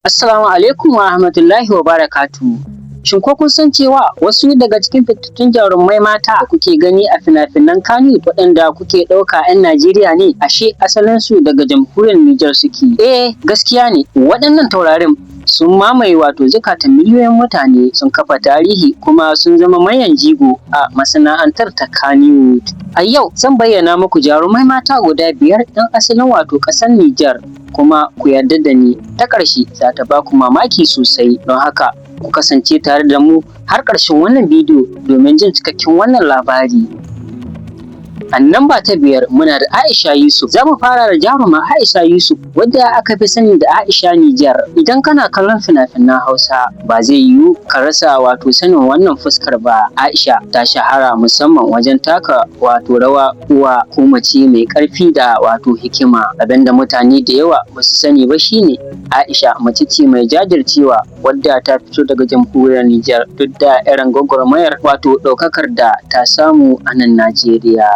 Assalamu alaikum wa rahmatullahi wa barakatuhu. Shin ko kun san cewa wasu daga cikin fitattun jarumai mata da kuke gani a fina-finan Kannywood waɗanda kuke ɗauka 'yan Najeriya ne, ashe asalinsu daga jamhuriyar Niger suke? Gaskiya ne, waɗannan taurarin sun mamaye zukatan miliyoyin mutane, sun kafa tarihi kuma sun zama manyan jigo a masana'antar ta Kannywood. A yau zan bayyana muku jarumai mata guda 5 'yan asalin ƙasar Niger, kuma ku yarda da ni, ta ƙarshe za ta ba ku mamaki sosai. Don haka ku kasance tare da mu har ƙarshen wannan bidiyo domin jin cikakken wannan labari. A namba ta 5 muna da Aisha Yusuf. Za mu fara da jaruma Aisha Yusuf, wadda aka fi sani da Aisha Niger. Idan kana kallon fina-finan Hausa, ba zai yiwu ka rasa sanin wannan fuskar ba. Aisha ta shahara musamman wajen taka rawa uwa ko mace mai ƙarfi da hikima. Abinda mutane da yawa ba su sani ba shine Aisha mace ce mai jajircewa, wadda ta fito daga jamhuriyar Niger duk da irin gwagwarmayar ɗaukakar da ta samu a nan Najeriya.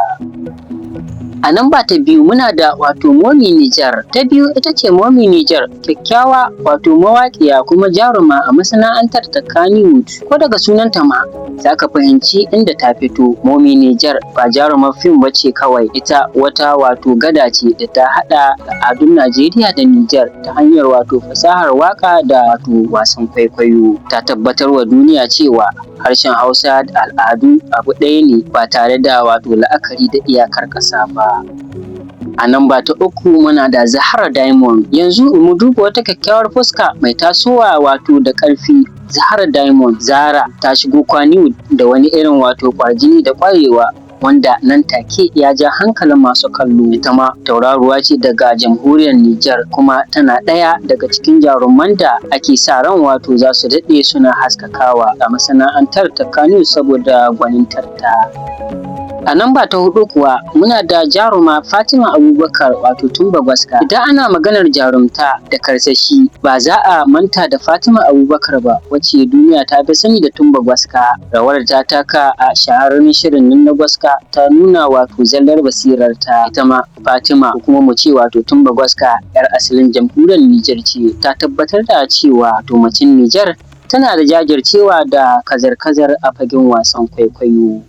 A namba ta 2 muna da Momi Niger. Ta biyu ita ce Momi Niger, kyakkyawa mawaƙiya kuma jaruma a masana'antar ta Kannywood. Ko daga sunanta ma za ka fahimci inda ta fito. Momi Niger ba jarumar fim ba ce kawai, ita wata gada ce da ta haɗa al'adun Najeriya da Niger ta hanyar fasahar waƙa da wasan kwaikwayo. Ta tabbatar wa duniya cewa harshen Hausa da al'adu abu ɗaya ne, ba tare da la'akari da iyakar ƙasa ba. A namba ta 3 muna da Zahra Diamond. Yanzu mu duba wata kyakkyawar fuska mai tasowa da ƙarfi. Zahra Diamond. Zahra ta shigo Kannywood da wani irin kwarjini da ƙwarewa, wanda nan take ya ja hankalin masu kallo. Ita ma tauraruwa ce daga jamhuriyar Niger, kuma tana ɗaya daga cikin jaruman da ake sa ran za su daɗe suna haskakawa a masana'antar ta Kannywood saboda gwanintarta. A namba ta 4 kuwa muna da jaruma Fatima Abubakar Tumba Gwaska. Idan ana maganar jarumta da karsashi, ba za a manta da Fatima Abubakar ba, wacce duniya ta fi sani da Tumba Gwaska. Rawar ta taka a shahararren shirin nan na Gwaska ta nuna zallar basirarta. Ita ma Fatima, ko kuma mu ce Tumba Gwaska, 'yar asalin jamhuriyar Niger ce. Ta tabbatar da cewa macen Niger tana da jajircewa da kazar-kazar a fagen wasan kwaikwayo.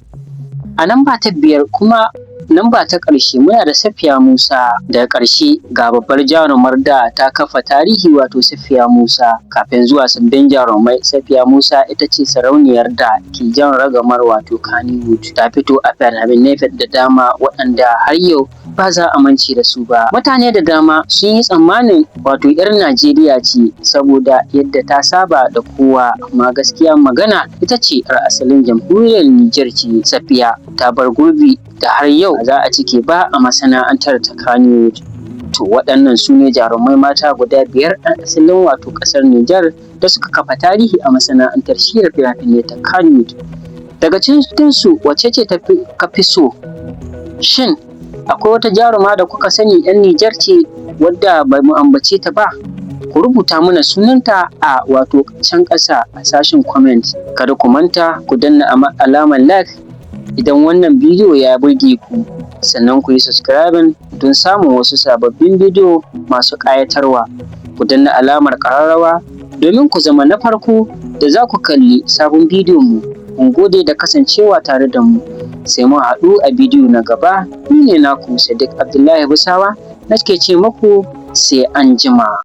A namba ta 5 kuma namba ta ƙarshe muna da Safiya Musa. Daga ƙarshe ga babbar jarumar da ta kafa tarihi Safiya Musa. Kafin zuwa sabbin jarumai, Safiya Musa ita ce sarauniyar da ke jan ragamar Kannywood. Ta fito a fina-finai da dama waɗanda har yau ba za a mance da su ba. Mutane da dama sun yi tsammanin 'yar Najeriya ce saboda yadda ta saba da kowa, amma gaskiya magana ita ce 'yar asalin jamhuriyar Niger ce. Safiya ta bar gurbi da har yau za a cike ba a masana'antar ta Kannywood. To waɗannan su ne jarumai mata guda 5 ɗan asalin ƙasar Niger da suka kafa tarihi a masana'antar shirya fina-finai ta Kannywood. Daga cikinsu wacce ce ka fi so? Shin akwai wata jaruma da kuka sani 'yan Niger ce wadda ba mu ambace ta ba? Ku rubuta mana sunanta a can ƙasa a sashen comment. Kada ku manta ku danna alamar like idan wannan bidiyo ya burge ku, sannan ku yi subscribing don samun wasu sababbin bidiyo masu ƙayatarwa. Ku danna alamar ƙararrawa domin ku zama na farko da za ku kalli sabon bidiyon mu. Mun gode da kasancewa tare da mu. Sai mun haɗu a bidiyo na gaba. Ni ne naku Sadiq Abdullahi Busawa, nake ce muku sai anjima.